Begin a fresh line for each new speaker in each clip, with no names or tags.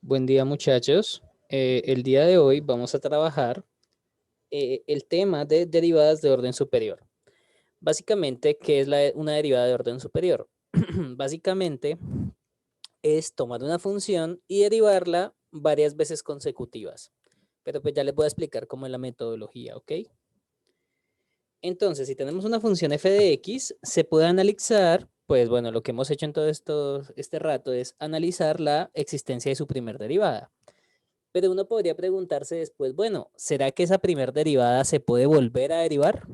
Buen día, muchachos. El día de hoy vamos a trabajar el tema de derivadas de orden superior. Básicamente, ¿qué es una derivada de orden superior? Básicamente es tomar una función y derivarla varias veces consecutivas. Pero pues ya les voy a explicar cómo es la metodología, ¿ok? Entonces, si tenemos una función f de x, se puede analizar, pues bueno, lo que hemos hecho en todo este rato es analizar la existencia de su primer derivada. Pero uno podría preguntarse después, bueno, ¿será que esa primer derivada se puede volver a derivar?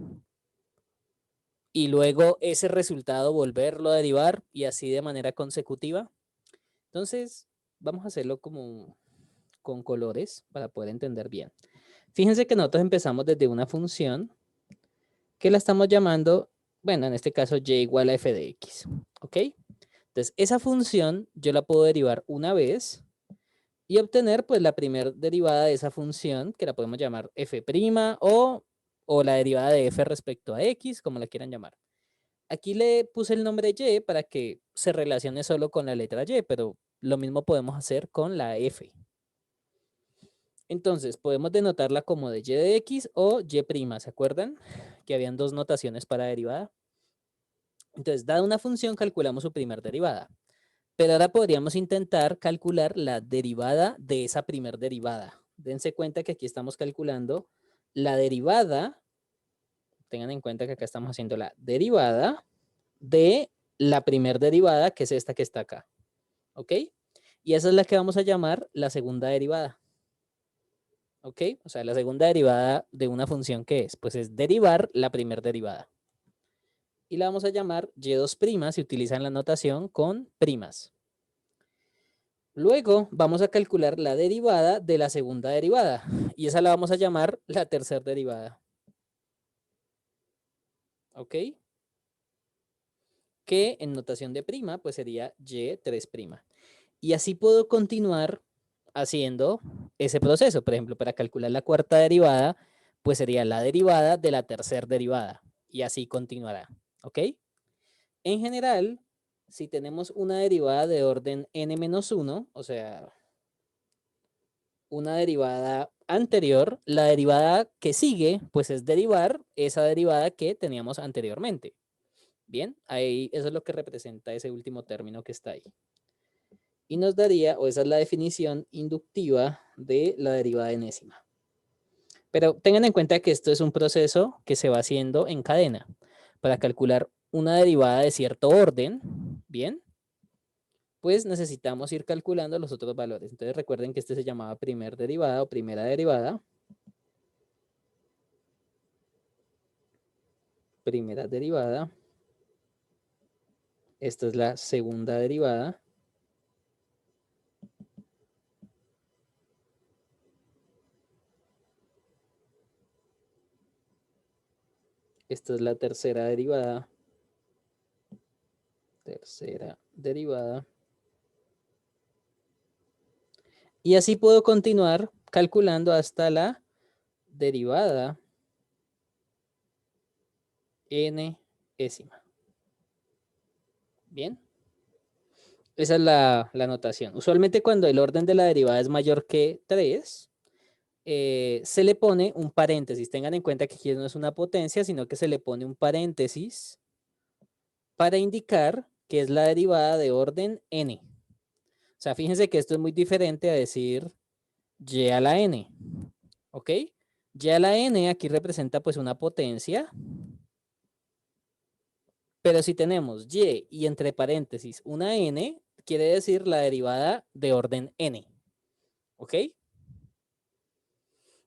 Y luego ese resultado volverlo a derivar y así de manera consecutiva. Entonces, vamos a hacerlo como con colores para poder entender bien. Fíjense que nosotros empezamos desde una función que la estamos llamando, bueno, en este caso y igual a f de x, ¿ok? Entonces, esa función yo la puedo derivar una vez y obtener pues la primera derivada de esa función, que la podemos llamar f' o la derivada de f respecto a x, como la quieran llamar. Aquí le puse el nombre y para que se relacione solo con la letra y, pero lo mismo podemos hacer con la f. Entonces, podemos denotarla como de y de x o y', ¿se acuerdan? Que habían dos notaciones para derivada. Entonces, dada una función, calculamos su primer derivada. Pero ahora podríamos intentar calcular la derivada de esa primer derivada. Dense cuenta que aquí estamos calculando la derivada, tengan en cuenta que acá estamos haciendo la derivada de la primer derivada, que es esta que está acá. ¿Ok? Y esa es la que vamos a llamar la segunda derivada. ¿Ok? O sea, la segunda derivada de una función, ¿qué es? Pues es derivar la primer derivada. Y la vamos a llamar y2', si utilizan la notación con primas. Luego vamos a calcular la derivada de la segunda derivada y esa la vamos a llamar la tercera derivada. ¿Ok? Que en notación de prima pues sería y3'. Y así puedo continuar haciendo ese proceso. Por ejemplo, para calcular la cuarta derivada pues sería la derivada de la tercera derivada y así continuará. ¿Ok? En general, si tenemos una derivada de orden n-1, o sea, una derivada anterior, la derivada que sigue, pues es derivar esa derivada que teníamos anteriormente. Bien, ahí eso es lo que representa ese último término que está ahí. Y nos daría, o esa es la definición inductiva de la derivada enésima. Pero tengan en cuenta que esto es un proceso que se va haciendo en cadena. Para calcular una derivada de cierto orden, bien, pues necesitamos ir calculando los otros valores. Entonces recuerden que este se llamaba primer derivada o primera derivada. Primera derivada. Esta es la segunda derivada. Esta es la tercera derivada. Tercera derivada. Y así puedo continuar calculando hasta la derivada n-ésima. Bien. Esa es la notación. Usualmente cuando el orden de la derivada es mayor que 3, se le pone un paréntesis. Tengan en cuenta que aquí no es una potencia, sino que se le pone un paréntesis para indicar que es la derivada de orden n. O sea, fíjense que esto es muy diferente a decir y a la n. ¿Ok? Y a la n aquí representa pues una potencia. Pero si tenemos y entre paréntesis una n, quiere decir la derivada de orden n. ¿Ok?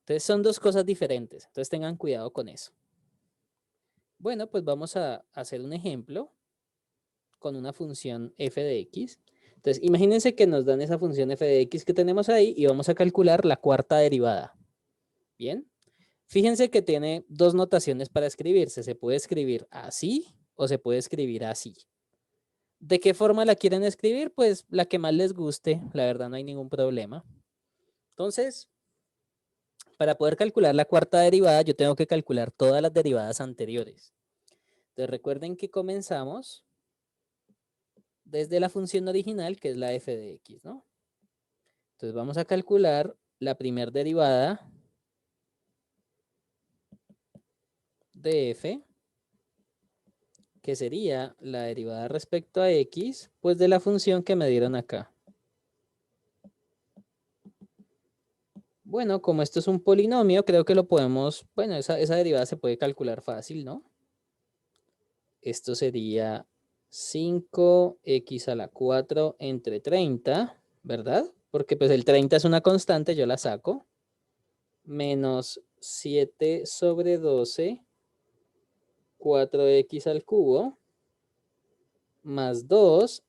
Entonces son dos cosas diferentes. Entonces tengan cuidado con eso. Bueno, pues vamos a hacer un ejemplo con una función f de x. Entonces imagínense que nos dan esa función f de x que tenemos ahí y vamos a calcular la cuarta derivada. Bien. Fíjense que tiene dos notaciones para escribirse. Se puede escribir así o se puede escribir así. ¿De qué forma la quieren escribir? Pues la que más les guste. La verdad no hay ningún problema. Entonces, para poder calcular la cuarta derivada, yo tengo que calcular todas las derivadas anteriores. Entonces recuerden que comenzamos desde la función original, que es la f de x, ¿no? Entonces vamos a calcular la primera derivada de f, que sería la derivada respecto a x, pues de la función que me dieron acá. Bueno, como esto es un polinomio, creo que lo podemos, bueno, esa derivada se puede calcular fácil, ¿no? Esto sería 5x a la 4 entre 30, ¿verdad? Porque pues el 30 es una constante, yo la saco. Menos 7 sobre 12, 4x al cubo, más 2,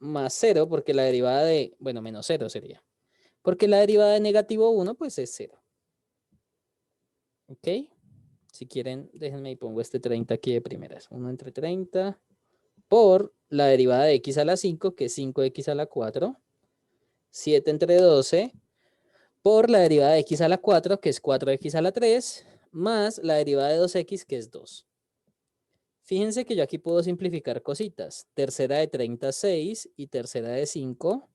más 0, porque la derivada de, bueno, menos 0 sería. Porque la derivada de negativo 1, pues es 0. ¿Ok? Si quieren, déjenme y pongo este 30 aquí de primeras. 1 entre 30 por la derivada de x a la 5, que es 5x a la 4. 7 entre 12 por la derivada de x a la 4, que es 4x a la 3, más la derivada de 2x, que es 2. Fíjense que yo aquí puedo simplificar cositas. Tercera de 36 y tercera de 5.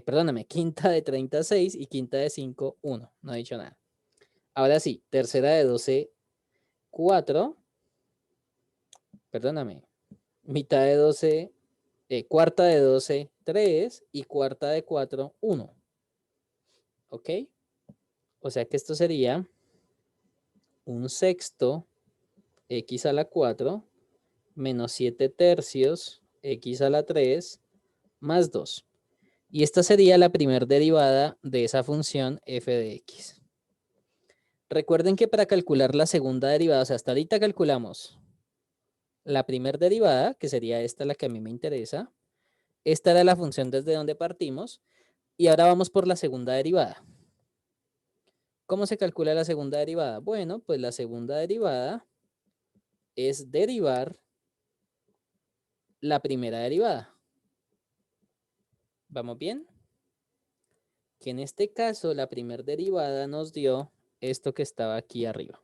Perdóname, quinta de 36 y quinta de 5, 1. No he dicho nada. Ahora sí, tercera de 12, 4. Perdóname. Mitad de 12, cuarta de 12, 3. Y cuarta de 4, 1. ¿Ok? O sea que esto sería un sexto x a la 4 menos 7 tercios x a la 3 más 2. Y esta sería la primera derivada de esa función f de x. Recuerden que para calcular la segunda derivada, o sea, hasta ahorita calculamos la primera derivada, que sería esta la que a mí me interesa. Esta era la función desde donde partimos. Y ahora vamos por la segunda derivada. ¿Cómo se calcula la segunda derivada? Bueno, pues la segunda derivada es derivar la primera derivada. ¿Vamos bien? Que en este caso la primera derivada nos dio esto que estaba aquí arriba.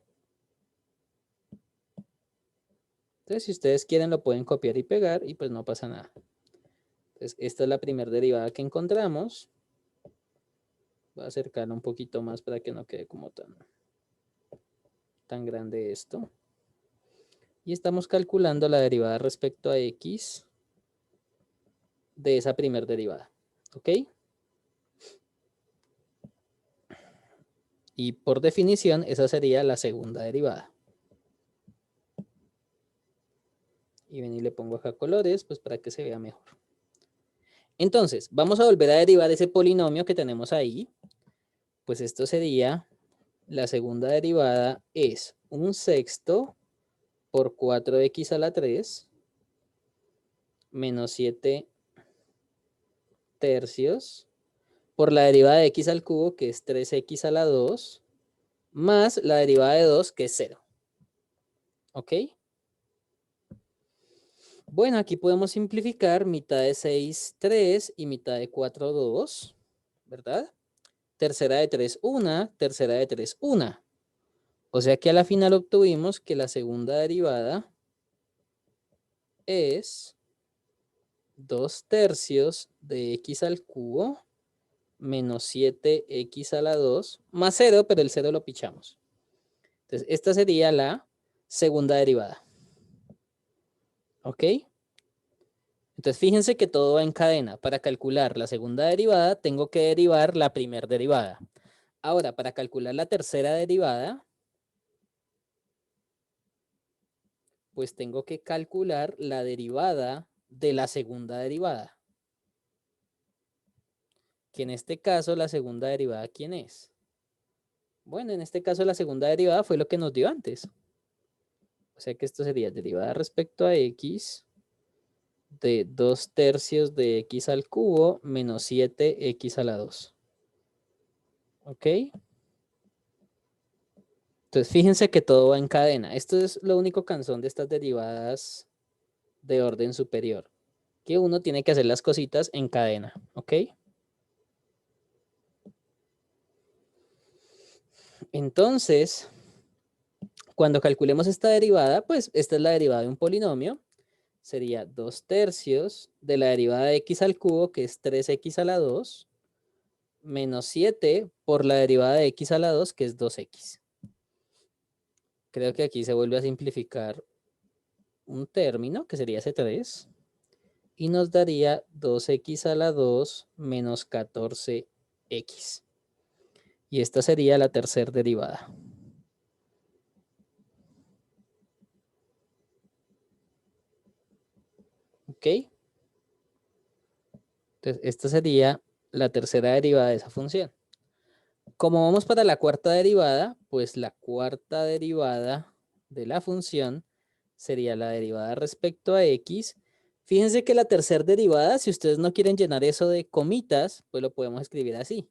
Entonces, si ustedes quieren, lo pueden copiar y pegar y pues no pasa nada. Entonces, esta es la primera derivada que encontramos. Voy a acercarlo un poquito más para que no quede como tan grande esto. Y estamos calculando la derivada respecto a x de esa primera derivada. ¿Ok? Y por definición, esa sería la segunda derivada. Y ven y le pongo acá colores, pues para que se vea mejor. Entonces, vamos a volver a derivar ese polinomio que tenemos ahí. Pues esto sería, la segunda derivada es un sexto por 4x a la 3 menos 7 tercios por la derivada de x al cubo, que es 3x a la 2, más la derivada de 2, que es 0. ¿Ok? Bueno, aquí podemos simplificar mitad de 6, 3 y mitad de 4, 2, ¿verdad? Tercera de 3, 1, tercera de 3, 1. O sea que a la final obtuvimos que la segunda derivada es 2 tercios de x al cubo menos 7x a la 2 más 0, pero el 0 lo pichamos. Entonces, esta sería la segunda derivada. ¿Ok? Entonces, fíjense que todo va en cadena. Para calcular la segunda derivada, tengo que derivar la primera derivada. Ahora, para calcular la tercera derivada, pues tengo que calcular la derivada de la segunda derivada. Que en este caso, la segunda derivada, ¿quién es? Bueno, en este caso, la segunda derivada fue lo que nos dio antes. O sea que esto sería derivada respecto a x de 2 tercios de x al cubo menos 7x a la 2. ¿Ok? Entonces fíjense que todo va en cadena. Esto es lo único cansón de estas derivadas de orden superior. Que uno tiene que hacer las cositas en cadena. ¿Ok? Entonces, cuando calculemos esta derivada, pues esta es la derivada de un polinomio. Sería 2 tercios de la derivada de x al cubo, que es 3x a la 2, menos 7 por la derivada de x a la 2, que es 2x. Creo que aquí se vuelve a simplificar un término, que sería ese 3, y nos daría 2x a la 2 menos 14x. Y esta sería la tercera derivada. ¿Ok? Entonces, esta sería la tercera derivada de esa función. Como vamos para la cuarta derivada, pues la cuarta derivada de la función sería la derivada respecto a x. Fíjense que la tercera derivada, si ustedes no quieren llenar eso de comitas, pues lo podemos escribir así.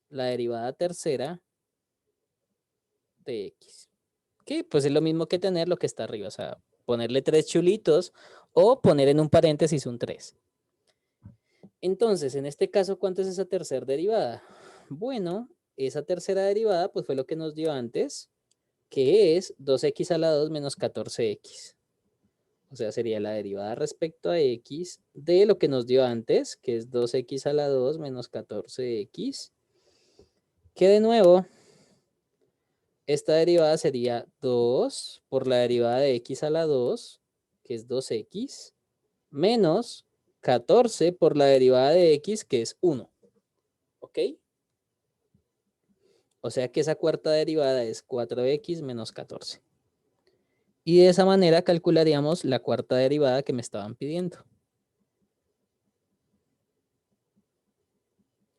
La derivada tercera de x. Que pues es lo mismo que tener lo que está arriba, o sea, ponerle 3 chulitos o poner en un paréntesis un 3. Entonces, en este caso, ¿cuánto es esa tercera derivada? Bueno, esa tercera derivada pues fue lo que nos dio antes, que es 2x a la 2 menos 14x. O sea, sería la derivada respecto a x de lo que nos dio antes, que es 2x a la 2 menos 14x. Que de nuevo, esta derivada sería 2 por la derivada de x a la 2, que es 2x, menos 14 por la derivada de x, que es 1. ¿Ok? O sea que esa cuarta derivada es 4x menos 14. Y de esa manera calcularíamos la cuarta derivada que me estaban pidiendo.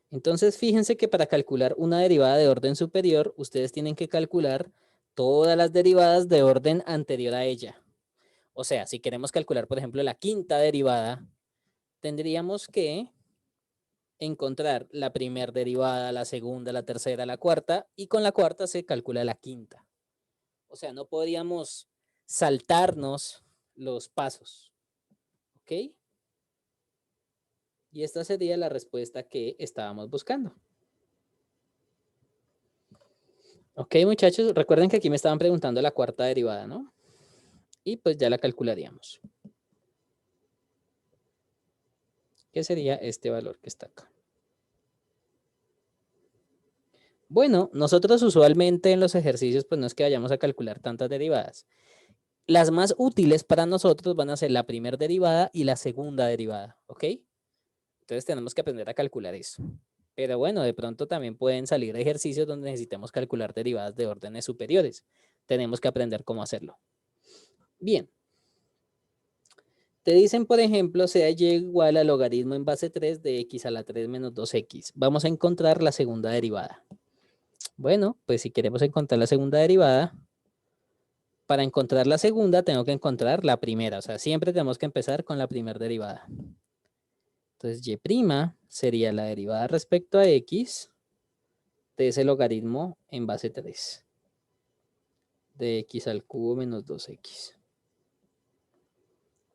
Entonces, fíjense que para calcular una derivada de orden superior, ustedes tienen que calcular todas las derivadas de orden anterior a ella. O sea, si queremos calcular, por ejemplo, la quinta derivada, tendríamos que encontrar la primera derivada, la segunda, la tercera, la cuarta, y con la cuarta se calcula la quinta. O sea, no podríamos saltarnos los pasos. ¿Ok? Y esta sería la respuesta que estábamos buscando. Ok, muchachos, recuerden que aquí me estaban preguntando la cuarta derivada, ¿no? Y pues ya la calcularíamos. ¿Qué sería este valor que está acá? Bueno, nosotros usualmente en los ejercicios pues no es que vayamos a calcular tantas derivadas. Las más útiles para nosotros van a ser la primera derivada y la segunda derivada, ¿ok? Entonces tenemos que aprender a calcular eso. Pero bueno, de pronto también pueden salir ejercicios donde necesitemos calcular derivadas de órdenes superiores. Tenemos que aprender cómo hacerlo. Bien. Te dicen, por ejemplo, sea y igual al logaritmo en base 3 de x a la 3 menos 2x. Vamos a encontrar la segunda derivada. Bueno, pues si queremos encontrar la segunda derivada, para encontrar la segunda tengo que encontrar la primera. O sea, siempre tenemos que empezar con la primera derivada. Entonces, y' sería la derivada respecto a x de ese logaritmo en base 3 de x al cubo menos 2x.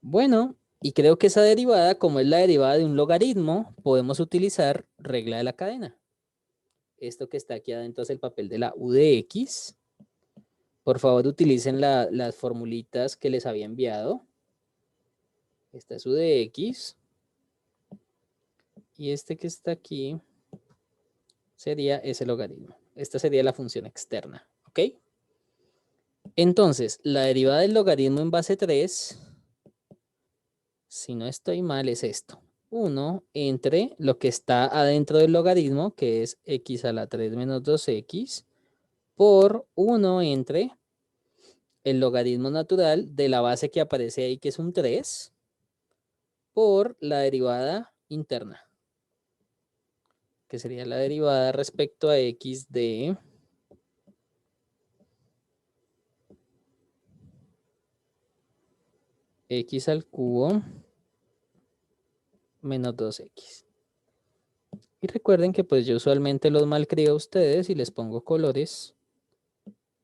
Bueno, y creo que esa derivada, como es la derivada de un logaritmo, podemos utilizar regla de la cadena. Esto que está aquí adentro es el papel de la u de x. Por favor, utilicen las formulitas que les había enviado. Esta es u de x. Y este que está aquí sería ese logaritmo. Esta sería la función externa. ¿Ok? Entonces, la derivada del logaritmo en base 3, si no estoy mal, es esto. 1 entre lo que está adentro del logaritmo, que es x a la 3 menos 2x, por 1 entre el logaritmo natural de la base que aparece ahí, que es un 3, por la derivada interna, que sería la derivada respecto a x de x al cubo menos 2x. Y recuerden que pues yo usualmente los malcrio a ustedes y les pongo colores,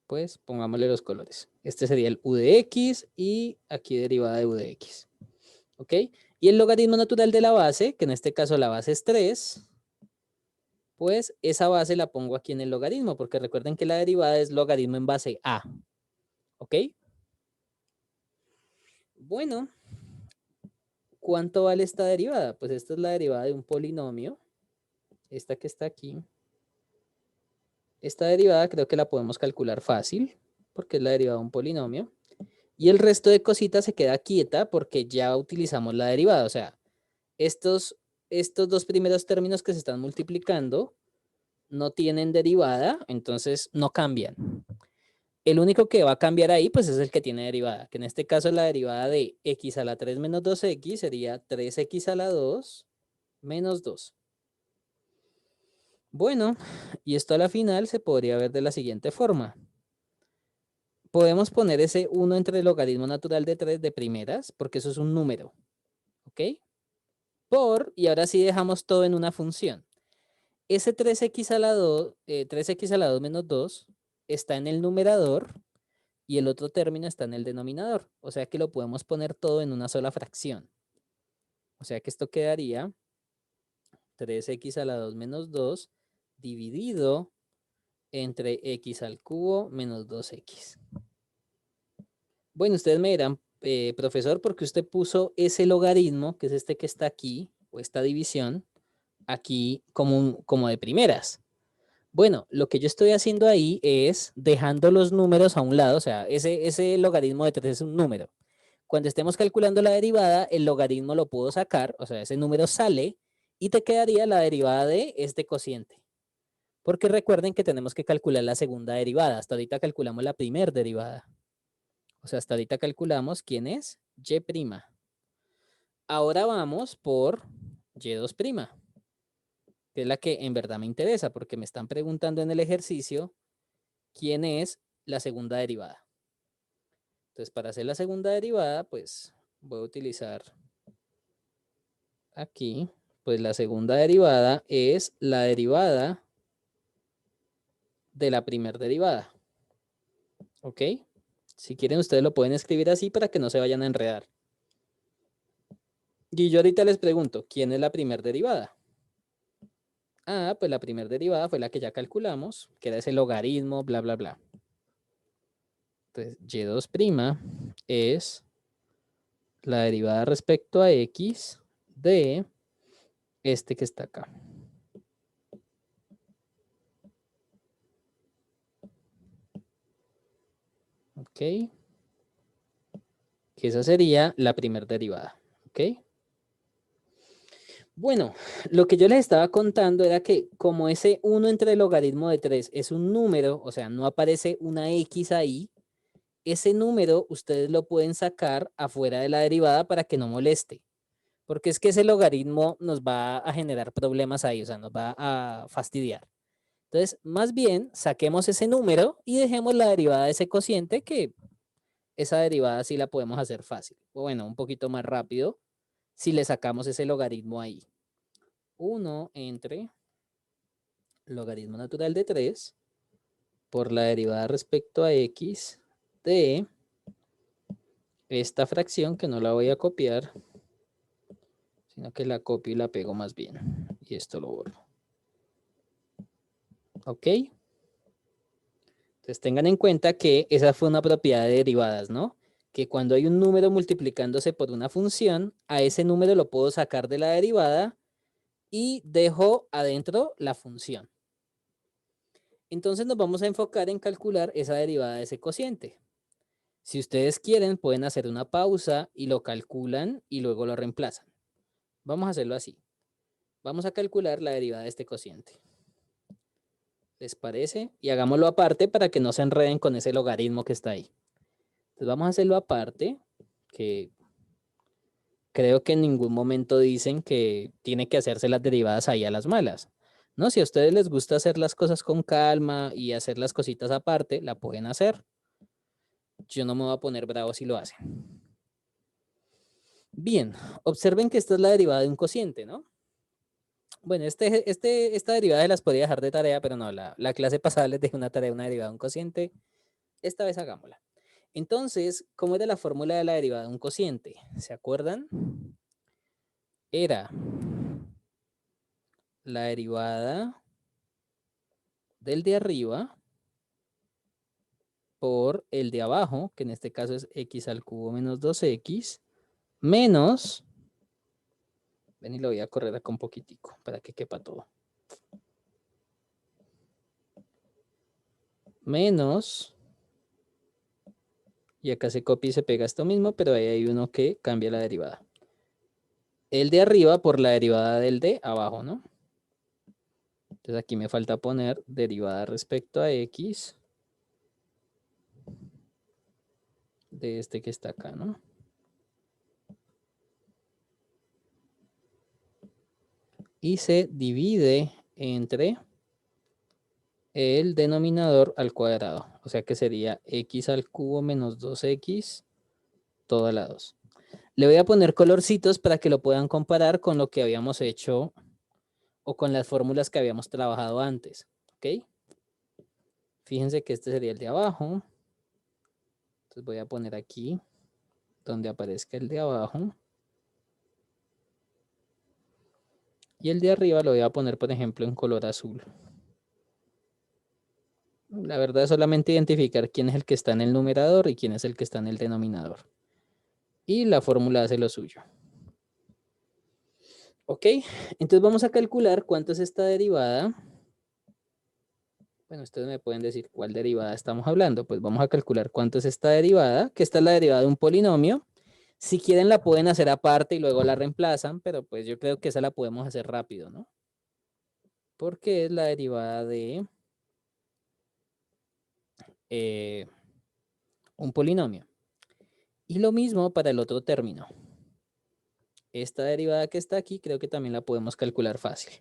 pues pongámosle los colores. Este sería el u de x y aquí derivada de u de x. ¿Ok? Y el logaritmo natural de la base, que en este caso la base es 3, pues esa base la pongo aquí en el logaritmo, porque recuerden que la derivada es logaritmo en base a. ¿Ok? Bueno, ¿cuánto vale esta derivada? Pues esta es la derivada de un polinomio. esta que está aquí, esta derivada creo que la podemos calcular fácil, porque es la derivada de un polinomio. Y el resto de cositas se queda quieta porque ya utilizamos la derivada. O sea, estos dos primeros términos que se están multiplicando no tienen derivada, entonces no cambian. El único que va a cambiar ahí, pues es el que tiene derivada, que en este caso la derivada de x a la 3 menos 2x sería 3x a la 2 menos 2. Bueno, y esto a la final se podría ver de la siguiente forma. Podemos poner ese 1 entre el logaritmo natural de 3 de primeras, porque eso es un número, ¿ok? Y ahora sí dejamos todo en una función. Ese 3x a la 2, 3x a la 2 menos 2 está en el numerador y el otro término está en el denominador. O sea que lo podemos poner todo en una sola fracción. O sea que esto quedaría 3x a la 2 menos 2 dividido entre x al cubo menos 2x. Bueno, ustedes me dirán, profesor, ¿por qué usted puso ese logaritmo, que es este que está aquí, o esta división, aquí como de primeras? Bueno, lo que yo estoy haciendo ahí es dejando los números a un lado, o sea, ese logaritmo de 3 es un número. Cuando estemos calculando la derivada, el logaritmo lo puedo sacar, o sea, ese número sale y te quedaría la derivada de este cociente. Porque recuerden que tenemos que calcular la segunda derivada. Hasta ahorita calculamos la primera derivada. O sea, hasta ahorita calculamos quién es y'. Ahora vamos por y2', que es la que en verdad me interesa, porque me están preguntando en el ejercicio quién es la segunda derivada. Entonces, para hacer la segunda derivada, pues voy a utilizar aquí, pues la segunda derivada es la derivada de la primera derivada. ¿Ok? Si quieren, ustedes lo pueden escribir así para que no se vayan a enredar. Y yo ahorita les pregunto, ¿quién es la primera derivada? Ah, pues la primera derivada fue la que ya calculamos, que era ese logaritmo, bla, bla, bla. Entonces, y2' es la derivada respecto a x de este que está acá. ¿Ok? Que esa sería la primera derivada. ¿Ok? Bueno, lo que yo les estaba contando era que como ese 1 entre el logaritmo de 3 es un número, o sea, no aparece una x ahí, ese número ustedes lo pueden sacar afuera de la derivada para que no moleste. Porque es que ese logaritmo nos va a generar problemas ahí, o sea, nos va a fastidiar. Entonces, más bien, saquemos ese número y dejemos la derivada de ese cociente, que esa derivada sí la podemos hacer fácil. O bueno, un poquito más rápido si le sacamos ese logaritmo ahí. 1 entre logaritmo natural de 3 por la derivada respecto a x de esta fracción, que no la voy a copiar, sino que la copio y la pego más bien. Y esto lo borro. ¿Ok? Entonces tengan en cuenta que esa fue una propiedad de derivadas, ¿no? Que cuando hay un número multiplicándose por una función, a ese número lo puedo sacar de la derivada y dejo adentro la función. Entonces nos vamos a enfocar en calcular esa derivada de ese cociente. Si ustedes quieren, pueden hacer una pausa y lo calculan y luego lo reemplazan. Vamos a hacerlo así. Vamos a calcular la derivada de este cociente. ¿Les parece? Y hagámoslo aparte para que no se enreden con ese logaritmo que está ahí. Entonces vamos a hacerlo aparte, que creo que en ningún momento dicen que tiene que hacerse las derivadas ahí a las malas. No, si a ustedes les gusta hacer las cosas con calma y hacer las cositas aparte, la pueden hacer. Yo no me voy a poner bravo si lo hacen. Bien, observen que esta es la derivada de un cociente, ¿no? Bueno, esta derivada se las podría dejar de tarea, pero no, la clase pasada les dejé una tarea, una derivada de un cociente. Esta vez hagámosla. Entonces, ¿cómo era la fórmula de la derivada de un cociente? ¿Se acuerdan? Era la derivada del de arriba por el de abajo, que en este caso es x al cubo menos 2x, menos, ven y lo voy a correr acá un poquitico para que quepa todo. menos, y acá se copia y se pega esto mismo, pero ahí hay uno que cambia la derivada. El de arriba por la derivada del de abajo, ¿no? Entonces aquí me falta poner derivada respecto a x de este que está acá, ¿no? Y se divide entre el denominador al cuadrado. O sea que sería x al cubo menos 2x todo a la 2. Le voy a poner colorcitos para que lo puedan comparar con lo que habíamos hecho o con las fórmulas que habíamos trabajado antes. ¿Ok? Fíjense que este sería el de abajo. Entonces voy a poner aquí donde aparezca el de abajo. Y el de arriba lo voy a poner, por ejemplo, en color azul. La verdad es solamente identificar quién es el que está en el numerador y quién es el que está en el denominador. Y la fórmula hace lo suyo. Ok, entonces vamos a calcular cuánto es esta derivada. Bueno, ustedes me pueden decir cuál derivada estamos hablando. Pues vamos a calcular cuánto es esta derivada, que esta es la derivada de un polinomio. Si quieren la pueden hacer aparte y luego la reemplazan, pero pues yo creo que esa la podemos hacer rápido, ¿no? Porque es la derivada de un polinomio. Y lo mismo para el otro término. Esta derivada que está aquí creo que también la podemos calcular fácil.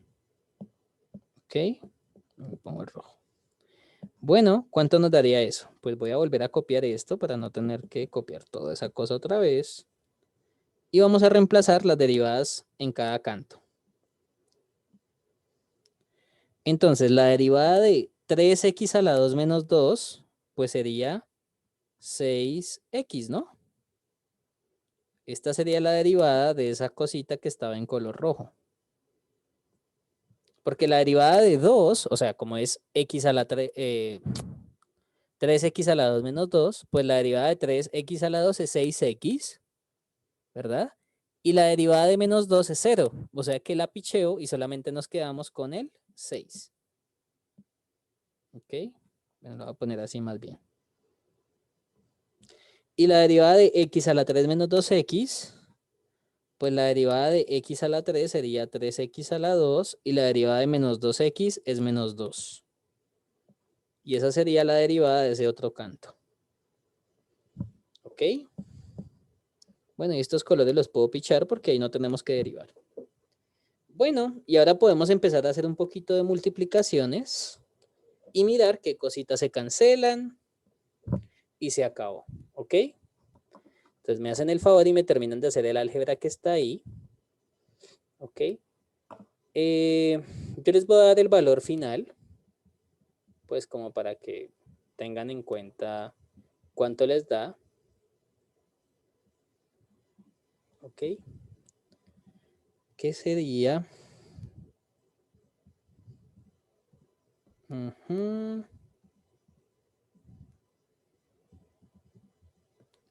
¿Ok? Me pongo el rojo. Bueno, ¿cuánto nos daría eso? Pues voy a volver a copiar esto para no tener que copiar toda esa cosa otra vez. Y vamos a reemplazar las derivadas en cada canto. Entonces, la derivada de 3x a la 2 menos 2, pues sería 6x, ¿no? Esta sería la derivada de esa cosita que estaba en color rojo. Porque la derivada de 2, o sea, como es x a la 3x a la 2 menos 2, pues la derivada de 3x a la 2 es 6x, ¿verdad? Y la derivada de menos 2 es 0, o sea que la picheo y solamente nos quedamos con el 6. ¿Ok? Bueno, lo voy a poner así más bien. Y la derivada de x a la 3 menos 2x, pues la derivada de x a la 3 sería 3x a la 2 y la derivada de menos 2x es menos 2. Y esa sería la derivada de ese otro canto. ¿Ok? Bueno, y estos colores los puedo pichar porque ahí no tenemos que derivar. Bueno, y ahora podemos empezar a hacer un poquito de multiplicaciones y mirar qué cositas se cancelan y se acabó. ¿Ok? Entonces me hacen el favor y me terminan de hacer el álgebra que está ahí. ¿Ok? Yo les voy a dar el valor final, pues como para que tengan en cuenta cuánto les da. ¿Ok? ¿Qué sería?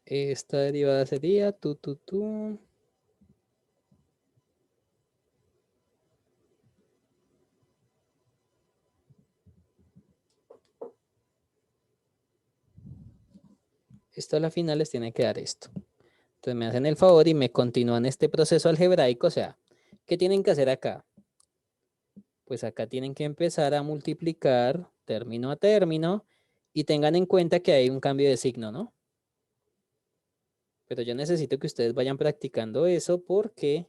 Esta derivada sería Esto a la final les tiene que dar esto. Entonces me hacen el favor y me continúan este proceso algebraico. O sea, ¿qué tienen que hacer acá? Pues acá tienen que empezar a multiplicar término a término y tengan en cuenta que hay un cambio de signo, ¿no? Pero yo necesito que ustedes vayan practicando eso porque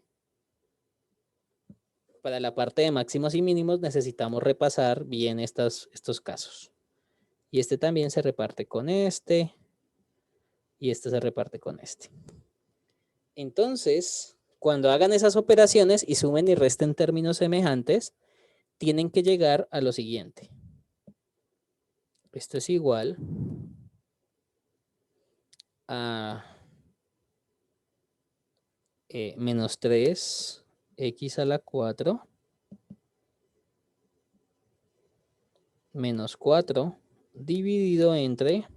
para la parte de máximos y mínimos necesitamos repasar bien estos casos. Y este también se reparte con este y este se reparte con este. Entonces, cuando hagan esas operaciones y sumen y resten términos semejantes, tienen que llegar a lo siguiente. Esto es igual a menos 3x a la 4 menos 4 dividido entre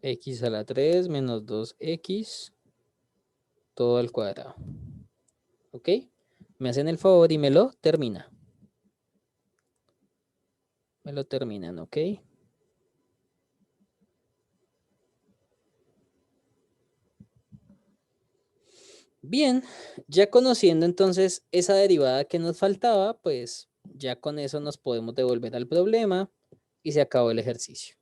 x a la 3 menos 2x todo al cuadrado. ¿Ok? Me hacen el favor y me lo termina. Me lo terminan, ¿ok? Bien, ya conociendo entonces esa derivada que nos faltaba, pues ya con eso nos podemos devolver al problema y se acabó el ejercicio.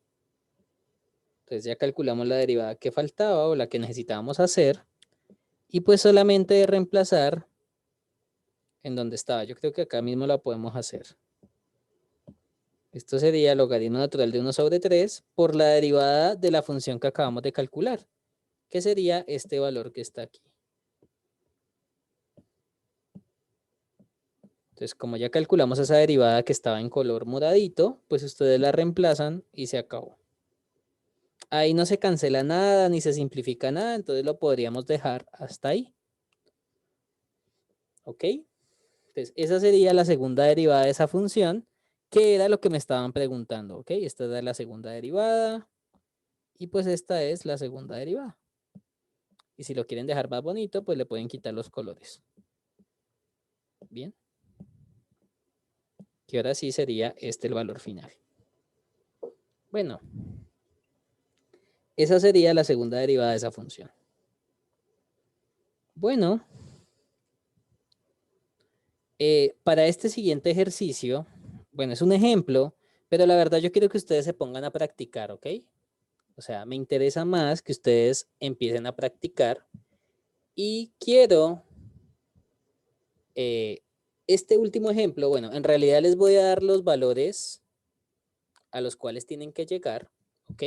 Entonces ya calculamos la derivada que faltaba o la que necesitábamos hacer y pues solamente de reemplazar en donde estaba. Yo creo que acá mismo la podemos hacer. Esto sería el logaritmo natural de 1 sobre 3 por la derivada de la función que acabamos de calcular, que sería este valor que está aquí. Entonces, como ya calculamos esa derivada que estaba en color moradito, pues ustedes la reemplazan y se acabó. Ahí no se cancela nada ni se simplifica nada, entonces lo podríamos dejar hasta ahí. ¿Ok? Entonces, esa sería la segunda derivada de esa función, que era lo que me estaban preguntando. ¿Ok? Esta es la segunda derivada y pues esta es la segunda derivada. Y si lo quieren dejar más bonito, pues le pueden quitar los colores. Bien. Que ahora sí sería este el valor final. Bueno, esa sería la segunda derivada de esa función. Bueno, para este siguiente ejercicio, bueno, es un ejemplo, pero la verdad yo quiero que ustedes se pongan a practicar, ¿ok? O sea, me interesa más que ustedes empiecen a practicar y quiero este último ejemplo, bueno, en realidad les voy a dar los valores a los cuales tienen que llegar, ¿ok?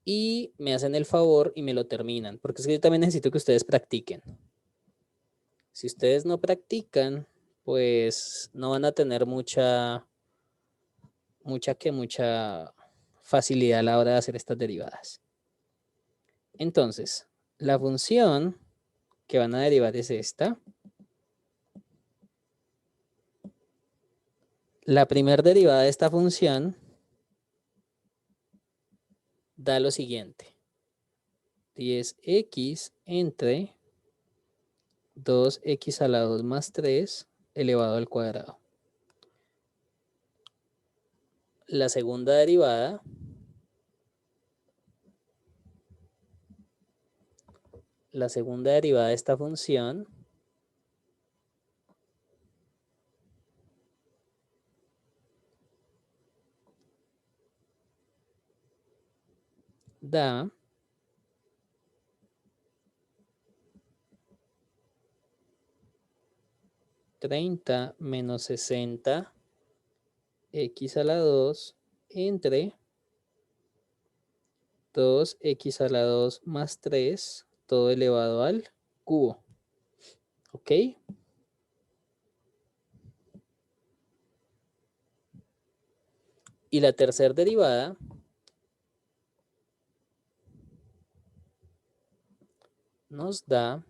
Y me hacen el favor y me lo terminan, porque es que yo también necesito que ustedes practiquen. Si ustedes no practican, pues no van a tener mucha facilidad a la hora de hacer estas derivadas. Entonces, la función que van a derivar es esta. La primera derivada de esta función da lo siguiente. 10x entre 2x a la 2 más 3 elevado al cuadrado. La segunda derivada de esta función da 30 menos 60 x a la 2 entre 2x a la 2 más 3 todo elevado al cubo. ¿Ok? Y la tercera derivada nos da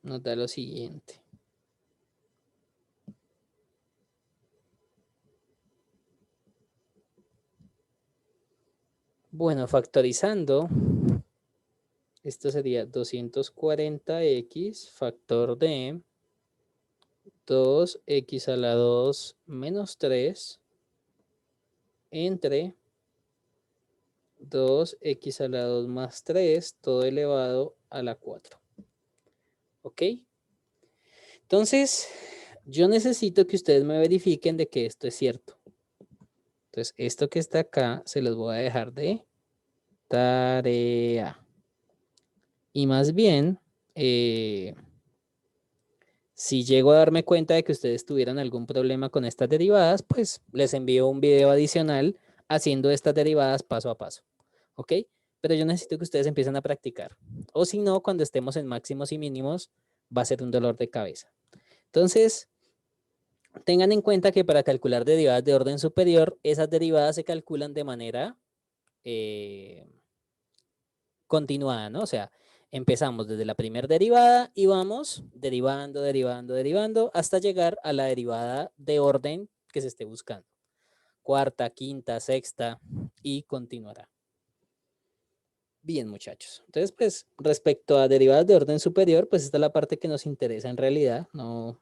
nos da lo siguiente. Bueno, factorizando, esto sería 240x factor de 2x a la 2 menos 3 entre 2x a la 2 más 3 todo elevado a la 4. ¿Ok? Entonces, yo necesito que ustedes me verifiquen de que esto es cierto. Entonces, esto que está acá se los voy a dejar de tarea. Y más bien, si llego a darme cuenta de que ustedes tuvieran algún problema con estas derivadas, pues les envío un video adicional haciendo estas derivadas paso a paso. ¿Ok? Pero yo necesito que ustedes empiecen a practicar. O si no, cuando estemos en máximos y mínimos, va a ser un dolor de cabeza. Entonces, tengan en cuenta que para calcular derivadas de orden superior, esas derivadas se calculan de manera continuada, ¿no? O sea, empezamos desde la primera derivada y vamos derivando hasta llegar a la derivada de orden que se esté buscando. cuarta, quinta, sexta y continuará. Bien, muchachos. Entonces, pues respecto a derivadas de orden superior, pues esta es la parte que nos interesa en realidad. No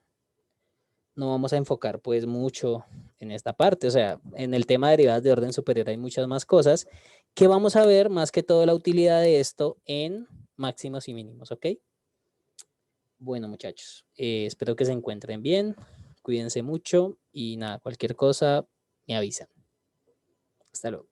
vamos a enfocar pues mucho en esta parte. O sea, en el tema de derivadas de orden superior hay muchas más cosas que vamos a ver más que todo la utilidad de esto en máximos y mínimos, ¿ok? Bueno, muchachos, espero que se encuentren bien, cuídense mucho y nada, cualquier cosa me avisan. Hasta luego.